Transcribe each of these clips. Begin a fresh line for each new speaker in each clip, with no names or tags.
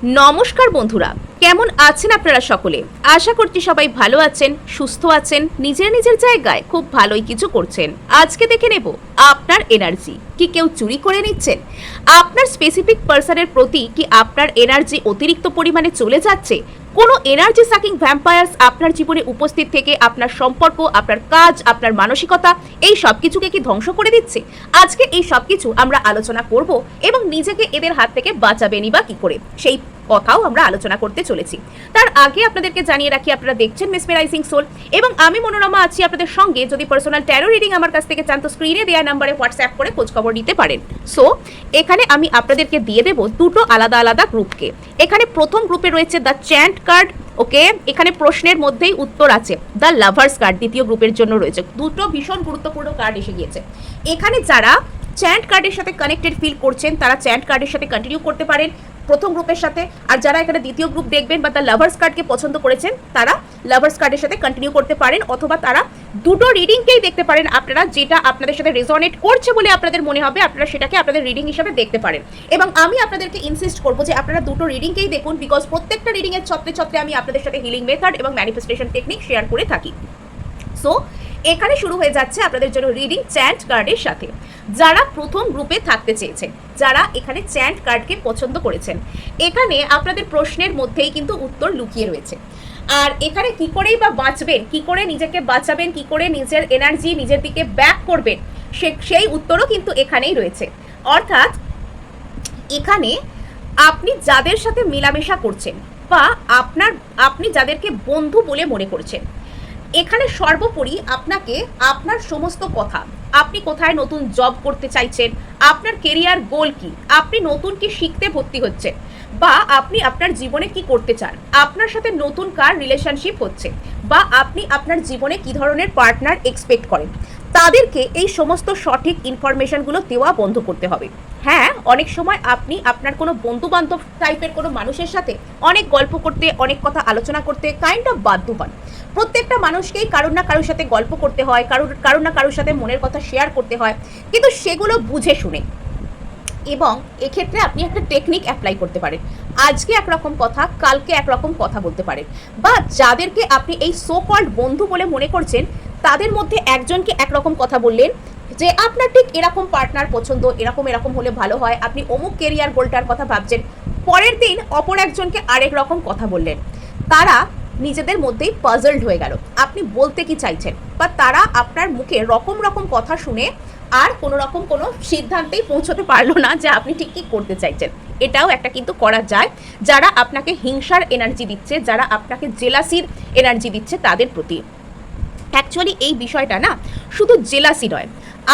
নমস্কার বন্ধুরা, কেমন আছেন আপনারা সকলে? আশা করছি সবাই ভালো আছেন, সুস্থ আছেন, নিজের নিজের জায়গায় খুব ভালোই কিছু করছেন। আজকে দেখে নেব আপনার এনার্জি কি কেউ চুরি করে নিচ্ছেন, আপনার স্পেসিফিক পার্সনের প্রতি কি আপনার এনার্জি অতিরিক্ত পরিমাণে চলে যাচ্ছে, কোনো এনার্জি সাকিং ভ্যাম্পায়ার্স আপনার জীবনে উপস্থিত থেকে আপনার সম্পর্ক, আপনার কাজ, আপনার মানসিকতা এই সব কিছুকে কি ধ্বংস করে দিচ্ছে। আজকে এই সব কিছু আমরা আলোচনা করব এবং নিজেকে এদের হাত থেকে বাঁচাবেনই বা কি করে সেই কথাও আমরা আলোচনা করতে চলেছি। তার আগে আপনাদেরকে জানিয়ে রাখি, আপনারা দেখছেন মেসমেরাইজিং সোল এবং আমি মনোরমা আছি আপনাদের সঙ্গে। যদি পার্সোনাল ট্যারো রিডিং আমার কাছ থেকে চান তো স্ক্রিনে দেওয়া নাম্বারে হোয়াটসঅ্যাপ করে খোঁজখবর নিতে পারেন। সো এখানে আমি আপনাদেরকে দিয়ে দেব দুটো আলাদা আলাদা গ্রুপকে। এখানে প্রথম গ্রুপে রয়েছে দ্য চ্যান্ট কার্ড, ওকে, এখানে প্রশ্নের মধ্যেই উত্তর আছে। দ্য লাভার্স কার্ড দ্বিতীয় গ্রুপের জন্য রয়েছে। দুটো ভীষণ গুরুত্বপূর্ণ কার্ড এসে গিয়েছে। এখানে যারা চ্যান্ট কার্ডের সাথে কানেক্টেড ফিল করছেন তারা চ্যান্ট কার্ডের সাথে কন্টিনিউ করতে পারেন প্রথম গ্রুপের সাথে, আর যারা এখানে দ্বিতীয় গ্রুপ দেখবেন বা দ্য লাভার্স কার্ডকে পছন্দ করেছেন তারা লাভার্স কার্ডের সাথে কন্টিনিউ করতে পারেন, অথবা তারা দুটো রিডিংকেই দেখতে পারেন। আপনারা যেটা আপনাদের সাথে রেজোনেট করছে বলে আপনাদের মনে হবে আপনারা সেটাকে আপনাদের রিডিং হিসেবে দেখতে পারেন। এবং আমি আপনাদেরকে ইনসিস্ট করবো যে আপনারা দুটো রিডিংকেই দেখুন, বিকজ প্রত্যেকটা রিডিংয়ের ছত্রে ছত্রে আমি আপনাদের সাথে হিলিং মেথড এবং ম্যানিফেস্টেশন টেকনিক শেয়ার করে থাকি। সো এখানে শুরু হয়ে যাচ্ছে আপনাদের জন্য রিডিং চ্যান্ট কার্ডের সাথে। যারা প্রথম গ্রুপে থাকতে চেয়েছেন, যারা এখানে চ্যান্ট কার্ডকে পছন্দ করেছেন, এখানে আপনাদের প্রশ্নের মধ্যেই কিন্তু উত্তর লুকিয়ে রয়েছে। আর এখানে কি করেই বা বাঁচবেন, কি করে নিজেকে বাঁচাবেন, কি করে নিজের এনার্জি নিজের দিকে ব্যাক করবেন সেই উত্তরও কিন্তু এখানেই রয়েছে। অর্থাৎ এখানে আপনি যাদের সাথে মেলামেশা করছেন বা আপনি যাদেরকে বন্ধু বলে মনে করছেন, এখানে সর্বোপরি আপনাকে আপনার সমস্ত কথা, আপনি কোথায় নতুন জব করতে চাইছেন, আপনার কেরিয়ার গোল কি, আপনি নতুন কি শিখতে ভর্তি হচ্ছেন, বা আপনি আপনার জীবনে কি করতে চান, আপনার সাথে নতুন কার রিলেশনশিপ হচ্ছে, বা আপনি আপনার জীবনে কি ধরনের পার্টনার এক্সপেক্ট করেন, তাদেরকে এই সমস্ত সঠিক ইনফরমেশনগুলো দেওয়া বন্ধ করতে হবে। হ্যাঁ, অনেক সময় আপনি আপনার কোনো বন্ধু বান্ধব টাইপের কোনো মানুষের সাথে অনেক গল্প করতে, অনেক কথা আলোচনা করতে কাইন্ড অফ বাধ্য হন। প্রত্যেকটা মানুষকেই কারোর না কারোর সাথে গল্প করতে হয়, কারোর না কারোর সাথে মনের কথা শেয়ার করতে হয়, কিন্তু সেগুলো বুঝে শুনে। এবং এক্ষেত্রে আপনি একটা টেকনিক অ্যাপ্লাই করতে পারেন। আজকে একরকম কথা, কালকে একরকম কথা বলতে পারেন, বা যাদেরকে আপনি এই সো কল্ড বন্ধু বলে মনে করছেন তাদের মধ্যে একজনকে একরকম কথা বললেন যে আপনার ঠিক এরকম পার্টনার পছন্দ, এরকম এরকম হলে ভালো হয়, আপনি অমুক কেরিয়ার গোলটার কথা ভাবছেন। পরের দিন অপর একজনকে আরেক রকম কথা বললেন, তারা নিজেদের মধ্যেই পাজলড হয়ে গেল আপনি বলতে কি চাইছেন, বা তারা আপনার মুখে রকম রকম কথা শুনে আর কোনো রকম কোনো সিদ্ধান্তেই পৌঁছতে পারলো না যে আপনি ঠিক কী করতে চাইছেন। এটাও একটা কিন্তু করা যায়। যারা আপনাকে হিংসার এনার্জি দিচ্ছে, যারা আপনাকে জেলাসির এনার্জি দিচ্ছে তাদের প্রতি, অ্যাকচুয়ালি এই বিষয়টা না শুধু জেলাসি নয়,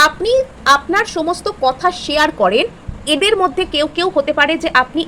আপনি আপনার সমস্ত কথা শেয়ার করেন, এদের মধ্যে কেউ কেউ হতে পারে যে আপনি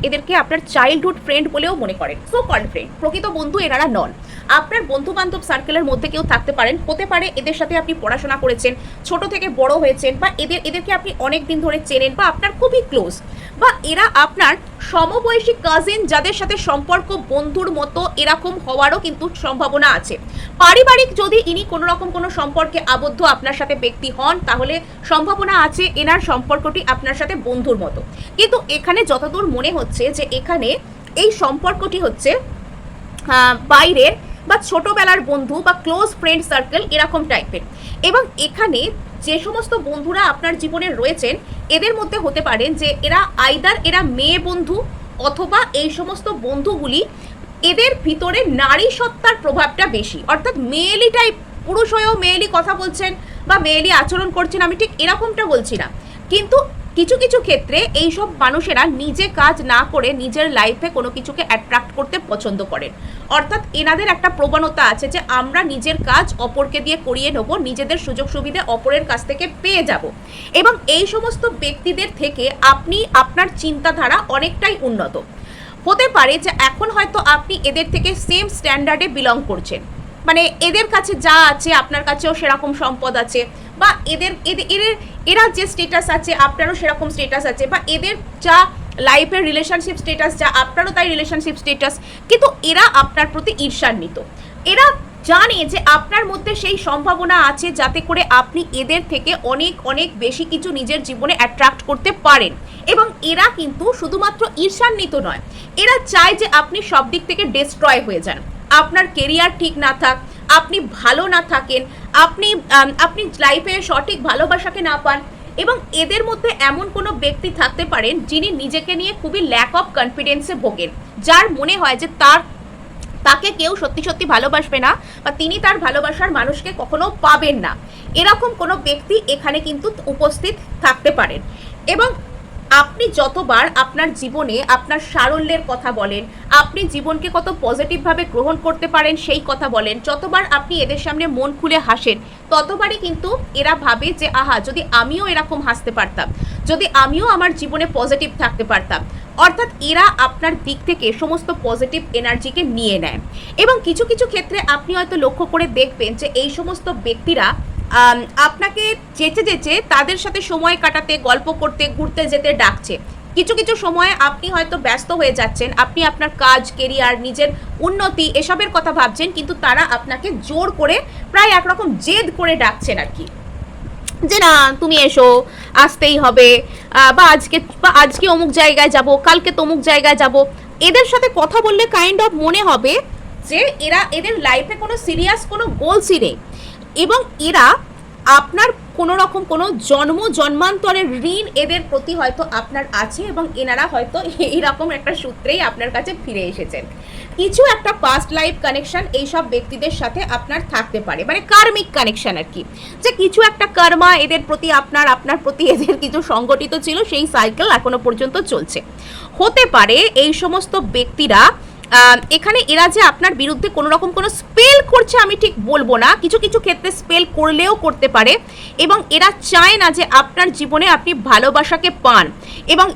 এদেরকে আপনার চাইল্ডহুড ফ্রেন্ড বলেও মনে করেন, সো কল্ড ফ্রেন্ড, প্রকৃত বন্ধু এনারা নন। আপনার বন্ধু বান্ধব সার্কেলের মধ্যে কেউ থাকতে পারেন, হতে পারে এদের সাথে আপনি পড়াশোনা করেছেন, ছোট থেকে বড় হয়েছেন, বা এদেরকে আপনি অনেক দিন ধরে চেনেন, বা আপনার খুবই ক্লোজ, বা এরা আপনার সমবয়সী কাজিন যাদের সাথে সম্পর্ক বন্ধুর মতো এরকম হওয়ারও কিন্তু সম্ভাবনা আছে। পারিবারিক যদি ইনি কোনো রকম কোনো সম্পর্কে আবদ্ধ আপনার সাথে ব্যক্তি হন, তাহলে সম্ভাবনা আছে এনার সম্পর্কটি আপনার সাথে বন্ধুর মতো। কিন্তু এখানে যতদূর মনে হচ্ছে যে এখানে এই সম্পর্কটি হচ্ছে বাইরের বা ছোটবেলার বন্ধু বা ক্লোজ ফ্রেন্ড সার্কেল এরকম টাইপের। এবং এখানে যে সমস্ত বন্ধুরা আপনার জীবনে রয়েছেন এদের মধ্যে হতে পারে যে এরা মেয়ে বন্ধু, অথবা এই সমস্ত বন্ধুগুলি এদের ভিতরে নারী সত্তার প্রভাবটা বেশি, অর্থাৎ মেয়েলি টাইপ, পুরুষ হয়েও মেয়েলি কথা বলছেন বা মেয়েলি আচরণ করছেন, আমি ঠিক এরকমটা বলছি না, কিন্তু কিছু কিছু ক্ষেত্রে এইসব মানুষেরা নিজে কাজ না করে নিজের লাইফে কোনো কিছুকে অ্যাট্রাক্ট করতে পছন্দ করেন। অর্থাৎ এনাদের একটা প্রবণতা আছে যে আমরা নিজের কাজ অপরকে দিয়ে করিয়ে নেব, নিজেদের সুযোগ সুবিধা অপরের কাছ থেকে পেয়ে যাব। এবং এই সমস্ত ব্যক্তিদের থেকে আপনি আপনার চিন্তাধারা অনেকটাই উন্নত হতে পারে, যে এখন হয়তো আপনি এদের থেকে সেম স্ট্যান্ডার্ডে বিলং করছেন, মানে এদের কাছে যা আছে আপনার কাছেও সেরকম সম্পদ আছে, বা এরা যে স্টেটাস আছে আপনারও সেরকম স্টেটাস আছে, বা এদের যা লাইফের রিলেশনশিপ স্টেটাস যা আপনারও তাই রিলেশনশিপ স্টেটাস, কিন্তু এরা আপনার প্রতি ঈর্ষান্বিত। এরা জানে যে আপনার মধ্যে সেই সম্ভাবনা আছে যাতে করে আপনি এদের থেকে অনেক অনেক বেশি কিছু নিজের জীবনে অ্যাট্রাক্ট করতে পারেন। এবং এরা কিন্তু শুধুমাত্র ঈর্ষান্বিত নয়, এরা চায় যে আপনি সব দিক থেকে ডিস্ট্রয় হয়ে যান, আপনার কেরিয়ার ঠিক না থাক, আপনি ভালো না থাকেন, আপনি লাইফে সঠিক ভালোবাসাকে না পান। এবং এদের মধ্যে এমন কোনো ব্যক্তি থাকতে পারেন যিনি নিজেকে নিয়ে খুবই ল্যাক অফ কনফিডেন্সে ভোগেন, যার মনে হয় যে তাকে কেউ সত্যি সত্যি ভালোবাসবে না, বা তিনি তার ভালোবাসার মানুষকে কখনো পাবেন না। এরকম কোনো ব্যক্তি এখানে কিন্তু উপস্থিত থাকতে পারেন। এবং আপনি যতবার আপনার জীবনে আপনার সারল্যের কথা বলেন, আপনি জীবনকে কত পজিটিভভাবে গ্রহণ করতে পারেন সেই কথা বলেন, যতবার আপনি এদের সামনে মন খুলে হাসেন, ততবারই কিন্তু এরা ভাবে যে আহা, যদি আমিও এরকম হাসতে পারতাম, যদি আমিও আমার জীবনে পজিটিভ থাকতে পারতাম। অর্থাৎ এরা আপনার দিক থেকে সমস্ত পজিটিভ এনার্জিকে নিয়ে নেয়। এবং কিছু কিছু ক্ষেত্রে আপনি হয়তো লক্ষ্য করে দেখবেন যে এই সমস্ত ব্যক্তিরা আপনাকে যেচে যেচে তাদের সাথে সময় কাটাতে, গল্প করতে, ঘুরতে যেতে ডাকছে। কিছু কিছু সময়ে আপনি হয়তো ব্যস্ত হয়ে যাচ্ছেন, আপনি আপনার কাজ, কেরিয়ার, নিজের উন্নতি এসবের কথা ভাবছেন, কিন্তু তারা আপনাকে জোর করে, প্রায় একরকম জেদ করে ডাকছেন আর কি, যে না তুমি এসো, আসতেই হবে, বা আজকে অমুক জায়গায় যাব, কালকে তমুক জায়গায় যাব। এদের সাথে কথা বললে কাইন্ড অফ মনে হবে যে এদের লাইফে কোনো সিরিয়াস কোনো গোলসই নেই, এবং এরা আপনার কোনো রকম কোনো জন্মান্তরের ঋণ এদের প্রতি হয়তো আপনার আছে, এবং এনারা হয়তো এইরকম একটা সূত্রেই আপনার কাছে ফিরে এসেছেন। কিছু একটা পাস্ট লাইফ কানেকশন এইসব ব্যক্তিদের সাথে আপনার থাকতে পারে, মানে কার্মিক কানেকশন আর কি, যে কিছু একটা কর্মা এদের প্রতি আপনার প্রতি এদের কিছু সংগঠিত ছিল, সেই সাইকেল এখনো পর্যন্ত চলছে। হতে পারে এই সমস্ত ব্যক্তিরা এখানে এরা যে আপনার বিরুদ্ধে কোনো রকম কোনো স্পেল করছে আমি ঠিক বলবো না, কিছু কিছু ক্ষেত্রে স্পেল করলেও করতে পারে, এবং এরা চায় না যে আপনার জীবনে আপনি ভালোবাসাকে পান। এবং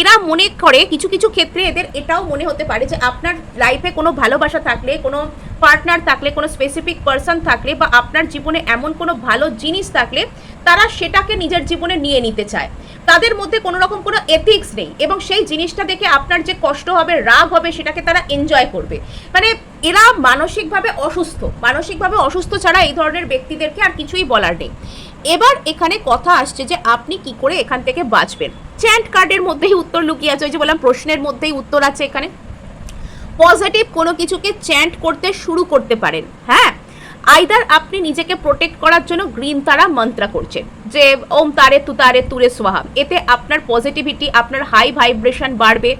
এরা মনে করে কিছু কিছু ক্ষেত্রে এদের এটাও মনে হতে পারে যে আপনার লাইফে কোনো ভালোবাসা থাকলে, কোনো পার্টনার থাকলে, কোনো স্পেসিফিক পার্সন থাকলে, বা আপনার জীবনে এমন কোনো ভালো জিনিস থাকলে তারা সেটাকে নিজের জীবনে নিয়ে নিতে চায়। তাদের মধ্যে কোনো রকম কোনো এথিক্স নেই, এবং সেই জিনিসটা দেখে আপনার যে কষ্ট হবে, রাগ হবে, সেটাকে তারা এনজয় করবে। মানে এরা মানসিকভাবে অসুস্থ ছাড়া এই ধরনের ব্যক্তিদেরকে আর কিছুই বলার নেই। এবার এখানে কথা আসছে যে আপনি কি করে এখান থেকে বাঁচবেন। চ্যান্ট কার্ডের মধ্যেই উত্তর লুকিয়ে আছে, ওই যে বললাম প্রশ্নের মধ্যেই উত্তর আছে। এখানে পজিটিভ কোনো কিছুকে চ্যান্ট করতে শুরু করতে পারেন। হ্যাঁ, আইদার আপনি নিজেকে প্রোটেক্ট করার জন্য গ্রিন তারা মন্ত্র করছেন, যে ওম তারে তু তারে তুরে সোহা, এতে আপনার পজিটিভিটি, আপনার হাই ভাইব্রেশন বাড়বে।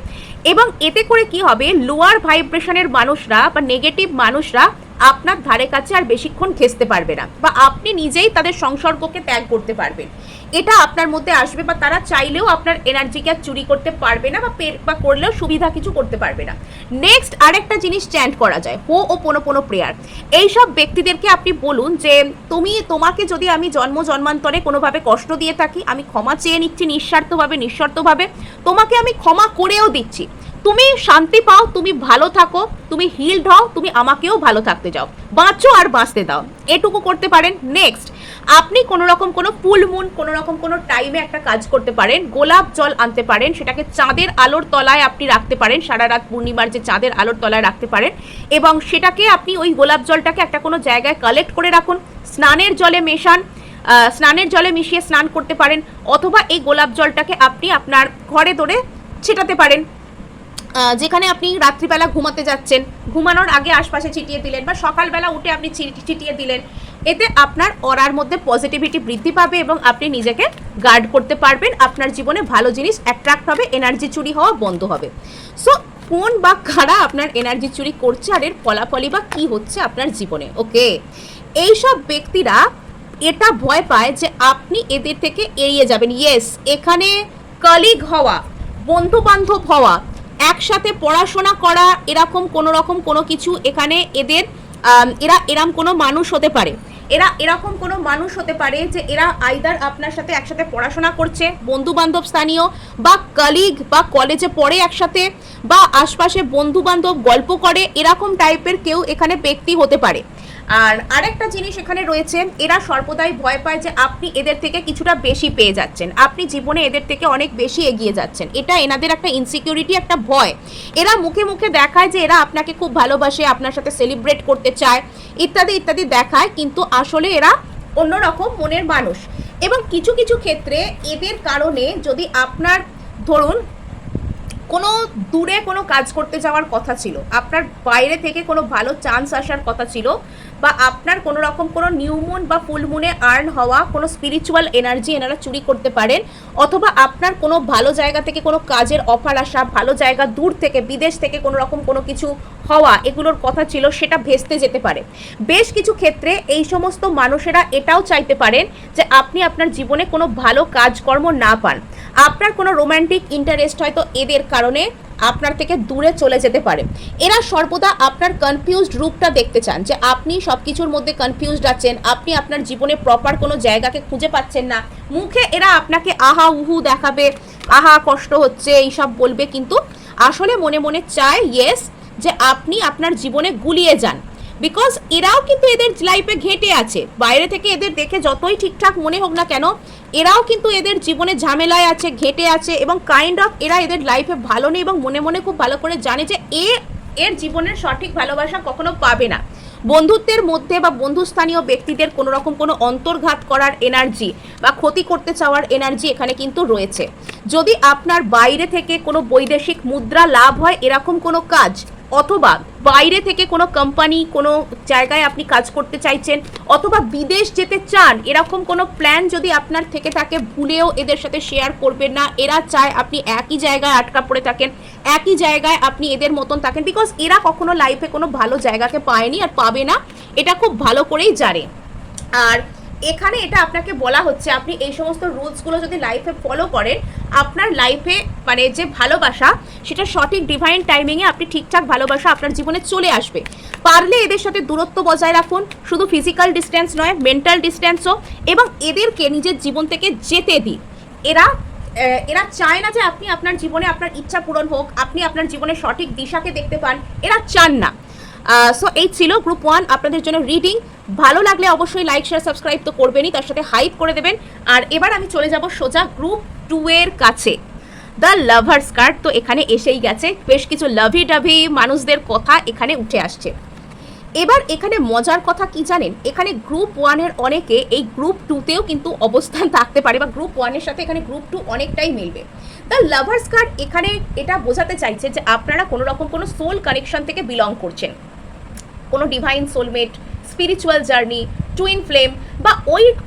এবং এতে করে কি হবে, লোয়ার ভাইব্রেশনের মানুষরা বা নেগেটিভ মানুষরা আপনার ধারে কাছে আর বেশিক্ষণ ঘেঁচতে পারবে না, বা আপনি নিজেই তাদের সংসর্গকে ত্যাগ করতে পারবেন। এটা আপনার মধ্যে আসবে, বা তারা চাইলেও আপনার এনার্জিকে আর চুরি করতে পারবে না, বা করলেও সুবিধা কিছু করতে পারবে না। নেক্সট আরেকটা জিনিস চ্যান্ট করা যায়, হো ও পোনো প্রেয়ার। এইসব ব্যক্তিদেরকে আপনি বলুন যে তোমাকে যদি আমি জন্মান্তরে কোনোভাবে কষ্ট দিয়ে থাকি, আমি ক্ষমা চেয়ে নিচ্ছি নিঃস্বার্থভাবে, তোমাকে আমি ক্ষমা করেও দিচ্ছি, তুমি শান্তি পাও, তুমি ভালো থাকো, তুমি হিলড হও, তুমি আমাকেও ভালো থাকতে যাও, বাঁচো আর বাঁচতে দাও, এটুকু করতে পারেন। নেক্সট আপনি কোনো রকম কোনো ফুল মুন, কোনো রকম কোনো টাইমে একটা কাজ করতে পারেন, গোলাপ জল আনতে পারেন, সেটাকে চাঁদের আলোর তলায় আপনি রাখতে পারেন, সারা রাত পূর্ণিমার যে চাঁদের আলোর তলায় রাখতে পারেন, এবং সেটাকে আপনি ওই গোলাপ জলটাকে একটা কোনো জায়গায় কালেক্ট করে রাখুন, স্নানের জলে মিশিয়ে স্নান করতে পারেন, অথবা এই গোলাপ জলটাকে আপনি আপনার ঘরে ধরে ছেটাতে পারেন, যেখানে আপনি রাত্রিবেলা ঘুমাতে যাচ্ছেন, ঘুমানোর আগে আশপাশে ছিটিয়ে দিলেন, বা সকালবেলা উঠে আপনি ছিটিয়ে দিলেন। এতে আপনার অরার মধ্যে পজিটিভিটি বৃদ্ধি পাবে, এবং আপনি নিজেকে গার্ড করতে পারবেন, আপনার জীবনে ভালো জিনিস অ্যাট্রাক্ট হবে, এনার্জি চুরি হওয়া বন্ধ হবে। সো কোন বা কারা আপনার এনার্জি চুরি করছে, আর এর ফলাফলই বা কী হচ্ছে আপনার জীবনে। ওকে, এইসব ব্যক্তিরা এটা ভয় পায় যে আপনি এদের থেকে এড়িয়ে যাবেন। ইয়েস, এখানে কলিগ হওয়া, বন্ধু বান্ধব হওয়া, একসাথে পড়াশোনা করা, এরকম কোনো রকম কোনো কিছু এখানে এরকম কোনো মানুষ হতে পারে, এরকম কোনো মানুষ হতে পারে যে এরা আইদার আপনার সাথে একসাথে পড়াশোনা করছে, বন্ধু বান্ধব স্থানীয়, বা কলিগ, বা কলেজে পড়ে একসাথে, বা আশপাশে বন্ধু বান্ধব গল্প করে, এরকম টাইপের কেউ এখানে ব্যক্তি হতে পারে। আর আরেকটা জিনিস এখানে রয়েছে, এরা সর্বদাই ভয় পায় যে আপনি এদের থেকে কিছুটা বেশি পেয়ে যাচ্ছেন, আপনি জীবনে এদের থেকে অনেক বেশি এগিয়ে যাচ্ছেন। এটা এনাদের একটা ইনসিকিউরিটি, একটা ভয়। এরা মুখে মুখে দেখায় যে এরা আপনাকে খুব ভালোবাসে, আপনার সাথে সেলিব্রেট করতে চায়, ইত্যাদি ইত্যাদি দেখায়, কিন্তু আসলে এরা অন্যরকম মনের মানুষ। এবং কিছু কিছু ক্ষেত্রে এদের কারণে যদি আপনার ধরুন কোনো দূরে কোনো কাজ করতে যাওয়ার কথা ছিল, আপনার বাইরে থেকে কোনো ভালো চান্স আসার কথা ছিল, বা আপনার কোনো রকম কোনো নিউ মুন বা ফুল মুনে আর্ন হওয়া কোনো স্পিরিচুয়াল এনার্জি এনারা চুরি করতে পারেন, অথবা আপনার কোনো ভালো জায়গা থেকে কোনো কাজের অফার আসা, ভালো জায়গা দূর থেকে বিদেশ থেকে কোনো রকম কোনো কিছু হওয়া, এগুলোর কথা ছিল, সেটা ভেস্তে যেতে পারে। বেশ কিছু ক্ষেত্রে এই সমস্ত মানুষেরা এটাও চাইতে পারেন যে আপনি আপনার জীবনে কোনো ভালো কাজকর্ম না পান, আপনার কোনো রোম্যান্টিক ইন্টারেস্ট হয়তো এদের কারণে আপনার থেকে দূরে চলে যেতে পারে। এরা সর্বদা আপনার কনফিউজড রূপটা দেখতে চান, যে আপনি সব কিছুর মধ্যে কনফিউজড আছেন, আপনি আপনার জীবনে প্রপার কোনো জায়গাকে খুঁজে পাচ্ছেন না। মুখে এরা আপনাকে আহা উহু দেখাবে, আহা কষ্ট হচ্ছে এইসব বলবে, কিন্তু আসলে মনে মনে চায় ইয়েস যে আপনি আপনার জীবনে গুলিয়ে যান। বিকজ এরাও কিন্তু এদের লাইফে ঘেঁটে আছে, বাইরে থেকে এদের দেখে যতই ঠিকঠাক মনে হোক না কেন, এরাও কিন্তু এদের জীবনে ঝামেলায় আছে, ঘেঁটে আছে, এবং কাইন্ড অফ এরা এদের লাইফে ভালো নেই, এবং মনে মনে খুব ভালো করে জানে যে এর জীবনের সঠিক ভালোবাসা কখনো পাবে না। বন্ধুত্বের মধ্যে বা বন্ধুস্থানীয় ব্যক্তিদের কোনো রকম কোনো অন্তর্ঘাত করার এনার্জি বা ক্ষতি করতে চাওয়ার এনার্জি এখানে কিন্তু রয়েছে। যদি আপনার বাইরে থেকে কোনো বৈদেশিক মুদ্রা লাভ হয় এরকম কোনো কাজ, অথবা বাইরে থেকে কোনো কোম্পানি কোনো জায়গায় আপনি কাজ করতে চাইছেন, অথবা বিদেশ যেতে চান, এরকম কোনো প্ল্যান যদি আপনার থেকে থাকে, ভুলেও এদের সাথে শেয়ার করবেন না। এরা চায় আপনি একই জায়গায় আটকা পড়ে থাকেন, একই জায়গায় আপনি এদের মতন থাকেন, বিকজ এরা কখনো লাইফে কোনো ভালো জায়গাকে পায়নি আর পাবে না, এটা খুব ভালো করেই জানে। আর এখানে এটা আপনাকে বলা হচ্ছে, আপনি এই সমস্ত রুলসগুলো যদি লাইফে ফলো করেন, আপনার লাইফে মানে যে ভালোবাসা সেটা সঠিক ডিভাইন টাইমিংয়ে আপনি ঠিকঠাক ভালোবাসা আপনার জীবনে চলে আসবে। পারলে এদের সাথে দূরত্ব বজায় রাখুন, শুধু ফিজিক্যাল ডিস্টেন্স নয়, মেন্টাল ডিস্টেন্সও, এবং এদেরকে নিজের জীবন থেকে যেতে দিন। এরা চায় না যে আপনি আপনার জীবনে আপনার ইচ্ছা পূরণ হোক, আপনি আপনার জীবনে সঠিক দিশাকে দেখতে পান, এরা চান না। সো এই ছিল গ্রুপ 1 আপনাদের জন্য রিডিং। ভালো লাগলে অবশ্যই লাইক শেয়ার সাবস্ক্রাইব তো করবেনই, তার সাথে হাইপ করে দেবেন। আর এবার আমি চলে যাব সোজা গ্রুপ 2 এর কাছে। দ্য লাভার্স কার্ড তো এখানে এসেই গেছে, বেশ কিছু লাভি ডাভি মানুষদের কথা এখানে উঠে আসছে। এবার এখানে মজার কথা কি জানেন, এখানে গ্রুপ 1 এর অনেকে এই গ্রুপ 2তেও কিন্তু অবস্থান থাকতে পারে, বা গ্রুপ 1 এর সাথে এখানে গ্রুপ 2 অনেকটাই মিলবে। দ্য লাভার্স কার্ড এখানে এটা বোঝাতে চাইছে যে আপনারা কোনো রকম কোনো সোল কানেকশন থেকে বিলং করছেন, কোনো divine soulmate, spiritual journey, twin flame, বা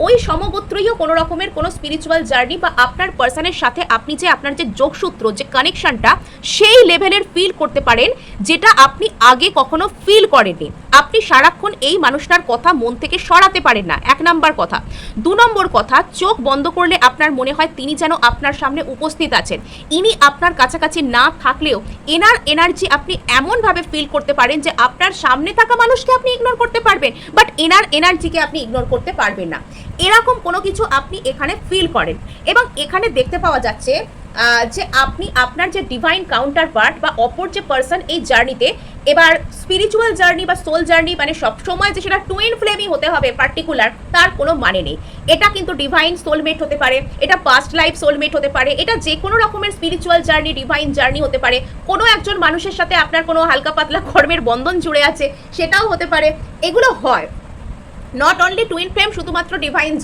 ওই সমগোত্রীয় কোনো রকমের কোনো স্পিরিচুয়াল জার্নি, বা আপনার পার্সনের সাথে আপনি যে আপনার যে যোগসূত্র, যে কানেকশনটা, সেই লেভেলের ফিল করতে পারেন যেটা আপনি আগে কখনো ফিল করেননি। আপনি সারাক্ষণ এই মানুষটার কথা মন থেকে সরাতে পারেন না, 1 নম্বর কথা। 2 নম্বর কথা, চোখ বন্ধ করলে আপনার মনে হয় তিনি যেন আপনার সামনে উপস্থিত আছেন, ইনি আপনার কাছাকাছি না থাকলেও এনার এনার্জি আপনি এমনভাবে ফিল করতে পারেন যে আপনার সামনে থাকা মানুষকে আপনি ইগনোর করতে পারবেন, বাট এনার এনার্জিকে আপনি ইগনোর করতে পারবেন না, এরকম কোনো কিছু আপনি এখানে ফিল করেন। এবং এখানে দেখতে পাওয়া যাচ্ছে যে আপনি আপনার যে ডিভাইন কাউন্টার পার্ট বা অপর যে পার্সন এই জার্নিতে, এবার স্পিরিচুয়াল জার্নি বা সোল জার্নি মানে সবসময় যে সেটা টুইন ফ্লেমই হতে হবে পার্টিকুলার, তার কোনো মানে নেই। এটা কিন্তু ডিভাইন সোলমেট হতে পারে, এটা পাস্ট লাইফ সোলমেট হতে পারে, এটা যে কোনো রকমের স্পিরিচুয়াল জার্নি, ডিভাইন জার্নি হতে পারে। কোনো একজন মানুষের সাথে আপনার কোনো হালকা পাতলা কর্মের বন্ধন জুড়ে আছে, সেটাও হতে পারে। এগুলো হয়, নট অনলি টুইন ফ্লেম, শুধুমাত্র ডিভাইন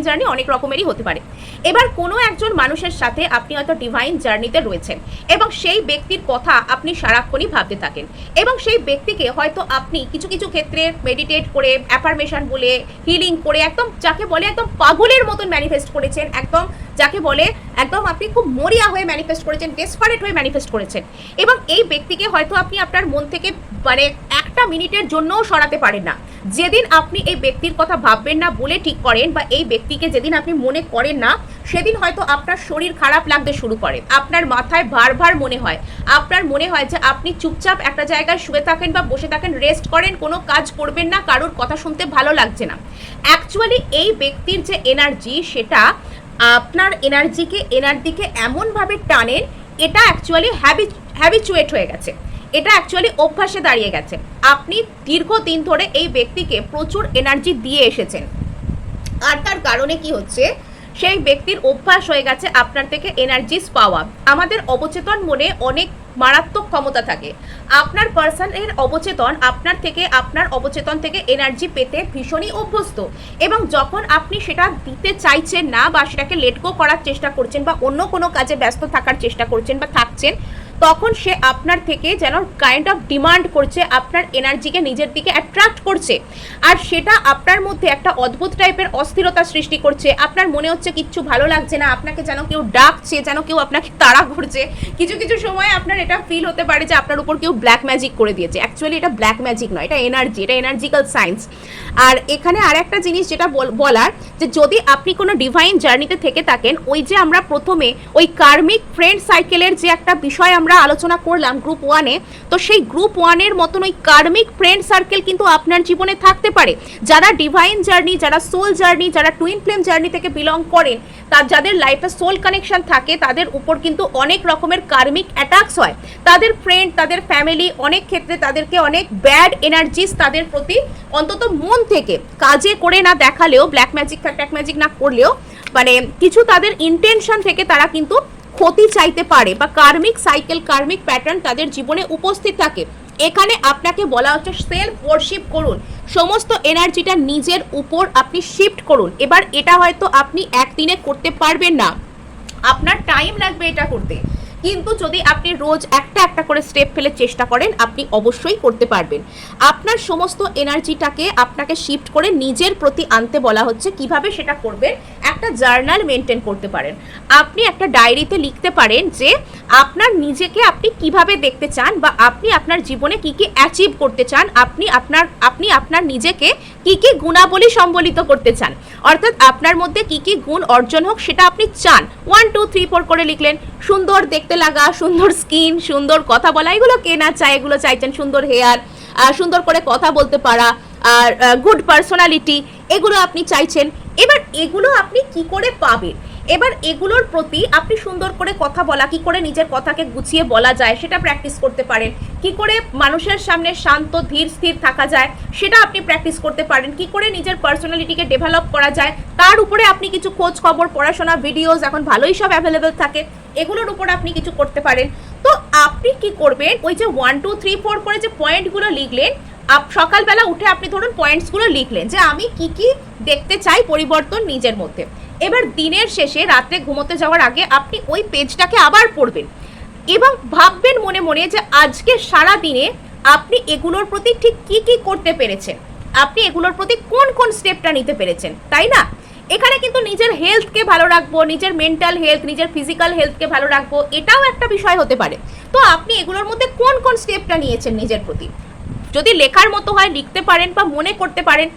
জার্নি অনেক রকমেরই হতে পারে। এবার কোনো একজন মানুষের সাথে আপনি হয়তো ডিভাইন জার্নিতে রয়েছেন, এবং সেই ব্যক্তির কথা আপনি সারাক্ষণই ভাবতে থাকেন, এবং সেই ব্যক্তিকে হয়তো আপনি কিছু কিছু ক্ষেত্রে মেডিটেট করে, অ্যাফার্মেশন বলে, হিলিং করে, একদম যাকে বলে একদম পাগলের মতন ম্যানিফেস্ট করেছেন, একদম যাকে বলে একদম আপনি খুব মরিয়া হয়ে ম্যানিফেস্ট করেছেন, ডেসপারেট হয়ে ম্যানিফেস্ট করেছেন, এবং এই ব্যক্তিকে হয়তো আপনি আপনার মন থেকে মানে 1টা মিনিটের জন্যও সরাতে পারেন না। যেদিন আপনি এই ব্যক্তির কথা ভাববেন না বলে ঠিক করেন, বা এই ব্যক্তিকে যেদিন আপনি মনে করেন না, সেদিন হয়তো আপনার শরীর খারাপ লাগতে শুরু করে, আপনার মাথায় ভার ভার মনে হয়, আপনার মনে হয় যে আপনি চুপচাপ একটা জায়গায় শুয়ে থাকেন বা বসে থাকেন, রেস্ট করেন, কোনো কাজ করবেন না, কারোর কথা শুনতে ভালো লাগছে না। অ্যাকচুয়ালি এই ব্যক্তির যে এনার্জি, সেটা আপনার এনার্জিকে এনার দিকে এমনভাবে টানেন, এটা অ্যাকচুয়ালি হ্যাবিচুয়েট হয়ে গেছে। এটা অ্যাকচুয়ালি অভ্যাসে দাঁড়িয়ে গেছে। আপনি দীর্ঘদিন ধরে এই ব্যক্তিকে প্রচুর এনার্জি দিয়ে এসেছেন, আর তার কারণে কি হচ্ছে, সেই ব্যক্তির অভ্যাস হয়ে গেছে আপনার থেকে এনার্জিস পাওয়া। আমাদের অবচেতন মনে অনেক মারাত্মক ক্ষমতা থাকে। আপনার পার্সনের অবচেতন আপনার অবচেতন থেকে এনার্জি পেতে ভীষণই অভ্যস্ত, এবং যখন আপনি সেটা দিতে চাইছেন না বা সেটাকে লেট গো করার চেষ্টা করছেন বা অন্য কোনো কাজে ব্যস্ত থাকার চেষ্টা করছেন বা থাকছেন, তখন সে আপনার থেকে যেন কাইন্ড অফ ডিমান্ড করছে, আপনার এনার্জিকে নিজের দিকে অ্যাট্রাক্ট করছে, আর সেটা আপনার মধ্যে একটা অদ্ভুত টাইপের অস্থিরতা সৃষ্টি করছে। আপনার মনে হচ্ছে কিচ্ছু ভালো লাগছে না, আপনাকে যেন কেউ ডাকছে, যেন কেউ আপনাকে তাড়া করছে। কিছু কিছু সময় আপনার এটা ফিল হতে পারে যে আপনার উপর কেউ ব্ল্যাক ম্যাজিক করে দিয়েছে। অ্যাকচুয়ালি এটা ব্ল্যাক ম্যাজিক নয়, এটা এনার্জি, এটা এনার্জিক্যাল সায়েন্স। আর এখানে আর একটা জিনিস যেটা বলার, যে যদি আপনি কোনো ডিভাইন জার্নিতে থেকে থাকেন, ওই যে আমরা প্রথমে ওই কার্মিক ফ্রেন্ড সাইকেলের যে একটা বিষয় আমরা আলোচনা করলাম গ্রুপ 1-এ, তো সেই গ্রুপ 1-এর মতন ওই কার্মিক ফ্রেন্ড সার্কেল কিন্তু আপনার জীবনে থাকতে পারে। যারা ডিভাইন জার্নি, যারা সোল জার্নি, যারা টুইন ফ্লেম জার্নি থেকে বিলং করেন, যাদের লাইফে সোল কানেকশন থাকে, তাদের উপর কিন্তু অনেক রকমের কার্মিক অ্যাটাকস হয়। তাদের ফ্রেন্ড, তাদের ফ্যামিলি অনেক ক্ষেত্রে তাদেরকে অনেক ব্যাড এনার্জিস তাদের প্রতি অন্তত মন থেকে, কাজে করে না দেখালেও, ব্ল্যাক ম্যাজিক ট্যাক ম্যাজিক না করলেও, মানে কিছু তাদের ইন্টেনশন থেকে তারা কিন্তু ক্ষতি চাইতে পারে, বা কার্মিক সাইকেল, কার্মিক প্যাটার্ন তাদের জীবনে উপস্থিত থাকে। এখানে আপনাকে বলা হচ্ছে সেলফ ওয়ার্শিপ করুন, সমস্ত এনার্জিটা নিজের উপর আপনি শিফট করুন। এবার এটা হয়তো আপনি একদিনে করতে পারবেন না, আপনার টাইম লাগবে এটা করতে, কিন্তু যদি আপনি রোজ একটা একটা করে স্টেপ ফেলে চেষ্টা করেন, আপনি অবশ্যই করতে পারবেন। আপনার সমস্ত এনার্জিটাকে আপনাকে শিফট করে নিজের প্রতি আনতে বলা হচ্ছে। কিভাবে সেটা করবেন, একটা জার্নাল মেনটেন করতে পারেন। আপনি একটা ডায়েরিতে লিখতে পারেন যে আপনার নিজেকে আপনি কিভাবে দেখতে চান, বা আপনি আপনার জীবনে কি কি অ্যাচিভ করতে চান, আপনি আপনার নিজেকে কি কি গুণাবলী সম্বলিত করতে চান, অর্থাৎ আপনার মধ্যে কি কি গুণ অর্জন হোক সেটা আপনি চান। 1 2 3 4 করে লিখলেন। সুন্দর দেখতে লাগা, সুন্দর স্কিন, সুন্দর কথা বলা, এগুলো কে না চায়, এগুলো চাইছেন। সুন্দর হেয়ার, সুন্দর করে কথা বলতে পারা, আর গুড পার্সোনালিটি, এগুলো আপনি চাইছেন। এবার এগুলো আপনি কি করে পাবেন, এবার এগুলোর প্রতি আপনি সুন্দর করে কথা বলা, কি করে নিজের কথাকে গুছিয়ে বলা যায় সেটা প্র্যাকটিস করতে পারেন। কি করে মানুষের সামনে শান্ত ধীর স্থির থাকা যায় সেটা আপনি প্র্যাকটিস করতে পারেন। কি করে নিজের পার্সোনালিটিকে ডেভেলপ করা যায় তার উপরে আপনি কিছু খোঁজ খবর, পড়াশোনা, ভিডিওস এখন ভালোই সব অ্যাভেলেবেল থাকে, এগুলোর উপর আপনি কিছু করতে পারেন। তো আপনি কি করবেন, ওই যে 1 2 3 4 করে যে পয়েন্টগুলো লিখলেন, সকালবেলা উঠে আপনি ধরুন পয়েন্টসগুলো লিখলেন যে আমি কি কি দেখতে চাই পরিবর্তন নিজের মধ্যে। এবার দিনের শেষে রাত্রে ঘুমোতে যাওয়ার আগে আপনি ওই পেজটাকে আবার পড়বেন এবং ভাববেন মনে মনে যে আজকে সারা দিনে আপনি এগুলোর প্রতি ঠিক কি কি করতে পেরেছেন, আপনি এগুলোর প্রতি কোন কোন স্টেপটা নিতে পেরেছেন, তাই না? এখানে কিন্তু নিজের হেলথকে ভালো রাখবো, নিজের মেন্টাল হেলথ, নিজের ফিজিক্যাল হেলথকে ভালো রাখবো, এটাও একটা বিষয় হতে পারে। তো আপনি এগুলোর মধ্যে কোন কোন স্টেপটা নিয়েছেন নিজের প্রতি, যদি লেখার মতো হয় লিখতে পারেন বা মনে করতে পারেন।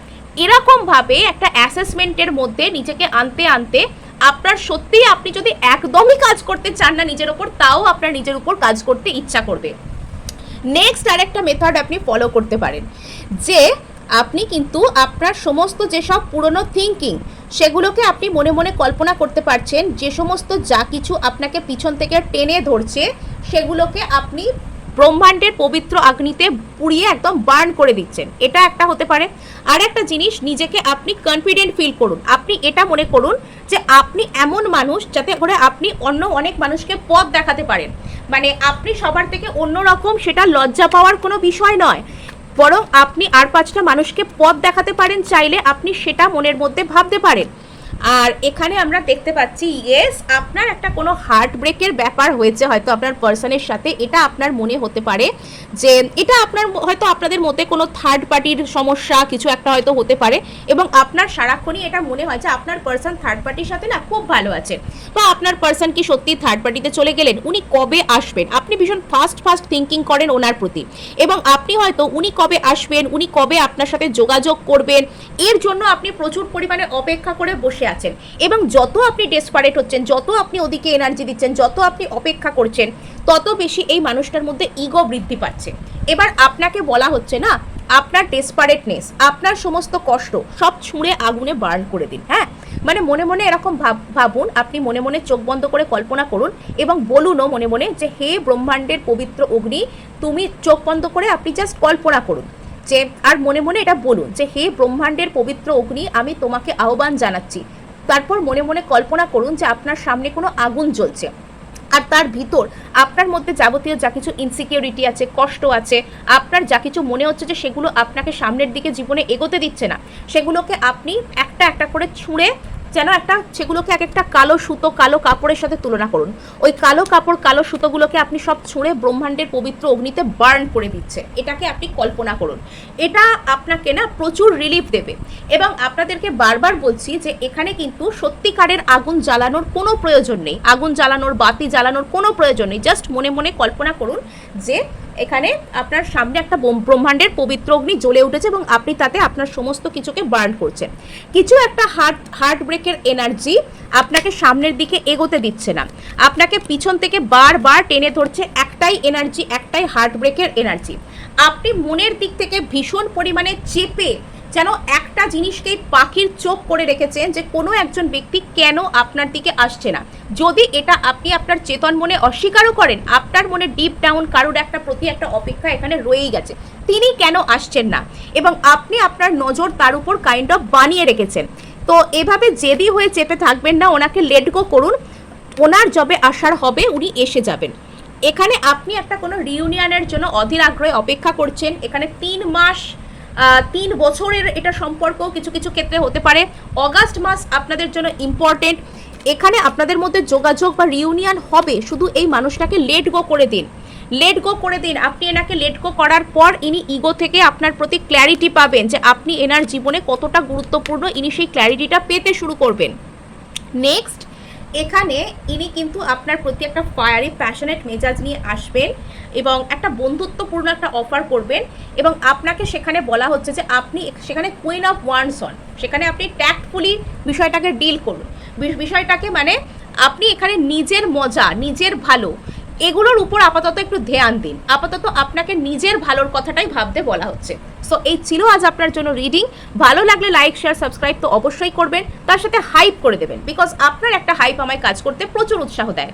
এরকমভাবে একটা অ্যাসেসমেন্টের মধ্যে নিজেকে আনতে আনতে আপনার সত্যিই, আপনি যদি একদমই কাজ করতে চান না নিজের ওপর, তাও আপনার নিজের উপর কাজ করতে ইচ্ছা করবে। নেক্সট আরেকটা মেথড আপনি ফলো করতে পারেন, যে আপনি কিন্তু আপনার সমস্ত যেসব পুরনো থিঙ্কিং, সেগুলোকে আপনি মনে মনে কল্পনা করতে পারছেন, যে সমস্ত যা কিছু আপনাকে পিছন থেকে টেনে ধরছে সেগুলোকে আপনি ব্রহ্মাণ্ডের পবিত্র অগ্নিতে পুড়িয়ে একদম বার্ন করে দিচ্ছেন, এটা একটা হতে পারে। আর একটা জিনিস, নিজেকে আপনি কনফিডেন্ট ফিল করুন। আপনি এটা মনে করুন যে আপনি এমন মানুষ যাতে করে আপনি অন্য অনেক মানুষকে পথ দেখাতে পারেন। মানে আপনি সবার থেকে অন্যরকম, সেটা লজ্জা পাওয়ার কোনো বিষয় নয়, বরং আপনি আর 5টা মানুষকে পথ দেখাতে পারেন চাইলে, আপনি সেটা মনের মধ্যে ভাবতে পারেন। আর এখানে আমরা দেখতে পাচ্ছি, ইয়েস, আপনার একটা কোনো হার্ট ব্রেকের ব্যাপার হয়েছে হয়তো আপনার পার্সনের সাথে। এটা আপনার মনে হতে পারে যে এটা আপনার হয়তো আপনাদের মধ্যে কোনো থার্ড পার্টির সমস্যা কিছু একটা হয়তো হতে পারে, এবং আপনার সারাক্ষণই এটা মনে হয় যে আপনার পার্সন থার্ড পার্টির সাথে না খুব ভালো আছে, বা আপনার পার্সন কি সত্যি থার্ড পার্টিতে চলে গেলেন, উনি কবে আসবেন, আপনি ভীষণ ফাস্ট থিঙ্কিং করেন ওনার প্রতি, এবং আপনি হয়তো উনি কবে আসবেন, উনি কবে আপনার সাথে যোগাযোগ করবেন, এর জন্য আপনি প্রচুর পরিমাণে অপেক্ষা করে বসে আছেন। এবং যত আপনি ডেসপারেট হচ্ছেন, যত আপনি ওদিকে এনার্জি দিচ্ছেন, যত আপনি অপেক্ষা করছেন, তত বেশি এই মানুষটার মধ্যে ইগো বৃদ্ধি পাচ্ছে। এবার আপনাকে বলা হচ্ছে না, আপনার ডেসপারেটনেস, আপনার সমস্ত কষ্ট সব ছুঁড়ে আগুনে বার্ন করে দিন। হ্যাঁ, মানে মনে মনে এরকম ভাবুন, আপনি মনে মনে চোখ বন্ধ করে কল্পনা করুন এবং বলুনও মনে মনে যে হে ব্রহ্মাণ্ডের পবিত্র অগ্নি, তুমি চোখ বন্ধ করে আপনি জাস্ট কল্পনা করুন যে, আর মনে মনে এটা বলুন যে হে ব্রহ্মাণ্ডের পবিত্র অগ্নি, আমি তোমাকে আহ্বান জানাচ্ছি। তারপর মনে মনে কল্পনা করুন যে আপনার সামনে কোনো আগুন জ্বলছে, আর তার ভিতর আপনার মধ্যে যাবতীয় যা কিছু ইনসিকিউরিটি আছে, কষ্ট আছে, আপনার যা কিছু মনে হচ্ছে যে সেগুলো আপনাকে সামনের দিকে জীবনে এগোতে দিচ্ছে না, সেগুলোকে আপনি একটা একটা করে ছুঁড়ে যেন সেগুলোকে এক একটা কালো সুতো, কালো কাপড়ের সাথে তুলনা করুন। ওই কালো কাপড়, কালো সুতোগুলোকে আপনি সব ছুঁড়ে ব্রহ্মাণ্ডের পবিত্র অগ্নিতে বার্ন করে দিচ্ছে। এটাকে আপনি কল্পনা করুন। এটা আপনাকে না প্রচুর রিলিফ দেবে। এবং আপনাদেরকে বারবার বলছি যে এখানে কিন্তু সত্যিকারের আগুন জ্বালানোর কোনো প্রয়োজন নেই, আগুন জ্বালানোর, বাতি জ্বালানোর কোনো প্রয়োজন নেই। জাস্ট মনে মনে কল্পনা করুন যে এখানে আপনার সামনে একটা ব্রহ্মাণ্ডের পবিত্র অগ্নি জ্বলে উঠেছে এবং আপনি তাতে আপনার সমস্ত কিছুকে বার্ন করছেন। কিছু একটা হার্ট ব্রেকের এনার্জি আপনাকে সামনের দিকে এগোতে দিচ্ছে না, আপনাকে পিছন থেকে বারবার টেনে ধরছে। একটাই এনার্জি, একটাই হার্ট ব্রেকের এনার্জি। আপনি মনের দিক থেকে ভীষণ পরিমাণে চেপে যেন একটা জিনিসকেই পাখির চোখ করে রেখেছেন যে কোনো একজন ব্যক্তি কেন আপনার দিকে আসছে না। যদি এটা আপনি আপনার চেতন মনে অস্বীকারও করেন, আপনার মনে ডিপ ডাউন কারোর একটা প্রতি একটা অপেক্ষা এখানে রয়েই গেছে, তিনি কেন আসছেন না, এবং আপনি আপনার নজর তার উপর কাইন্ড অফ বানিয়ে রেখেছেন। তো এভাবে জেদি হয়ে চেপে থাকবেন না, ওনাকে লেট গো করুন। ওনার যবে আসার হবে উনি এসে যাবেন। এখানে আপনি একটা কোনো রিউনিয়নের জন্য অধীর আগ্রহে অপেক্ষা করছেন। এখানে 3 মাস 3 বছরের এটা সম্পর্ক কিছু কিছু ক্ষেত্রে হতে পারে। অগাস্ট মাস আপনাদের জন্য ইম্পর্টেন্ট। এখানে আপনাদের মধ্যে যোগাযোগ বা রিউনিয়ন হবে, শুধু এই মানুষটাকে লেট গো করে দিন, লেট গো করে দিন। আপনি এনাকে লেট গো করার পর ইনি ইগো থেকে আপনার প্রতি ক্ল্যারিটি পাবেন যে আপনি এনার জীবনে কতটা গুরুত্বপূর্ণ, ইনি সেই ক্ল্যারিটিটা পেতে শুরু করবেন। নেক্সট, এখানে ইনি কিন্তু আপনার প্রতি একটা ফায়ারি প্যাশনেট মেজাজ নিয়ে আসবেন এবং একটা বন্ধুত্বপূর্ণ একটা অফার করবেন, এবং আপনাকে সেখানে বলা হচ্ছে যে আপনি সেখানে কুইন অফ ওয়ান্ডস হন। সেখানে আপনি ট্যাক্টফুলি বিষয়টাকে ডিল করুন, বিষয়টাকে মানে আপনি এখানে নিজের মজা, নিজের ভালো, এগুলোর উপর আপাতত একটু ধ্যান দিন। আপাতত আপনাকে নিজের ভালোর কথাটাই ভাবতে বলা হচ্ছে। সো এই ছিল আজ আপনার জন্য রিডিং। ভালো লাগলে লাইক, শেয়ার, সাবস্ক্রাইব তো অবশ্যই করবেন, তার সাথে হাইপ করে দেবেন, বিকজ আপনার একটা হাইপ আমায় কাজ করতে প্রচুর উৎসাহ দেয়।